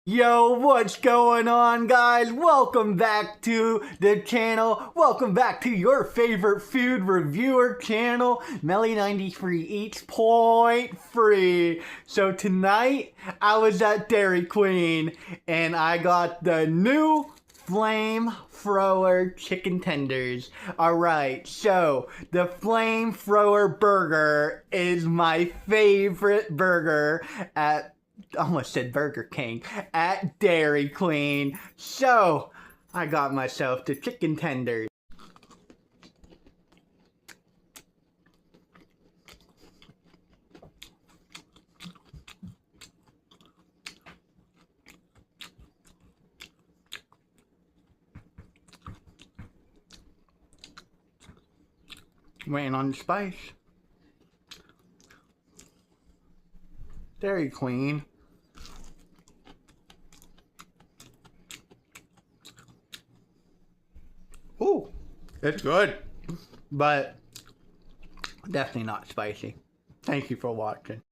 Yo, what's going on, guys? Welcome back to the channel. Welcome back to your favorite food reviewer channel, Melly93 Eats Point Free. So tonight, I was at Dairy Queen, and I got the new Flamethrower chicken tenders. Alright, so the Flamethrower burger is my favorite burger at almost said Burger King, at Dairy Queen. So, I got myself the chicken tenders. Waiting on the spice. Dairy Queen. Ooh, it's good, but definitely not spicy. Thank you for watching.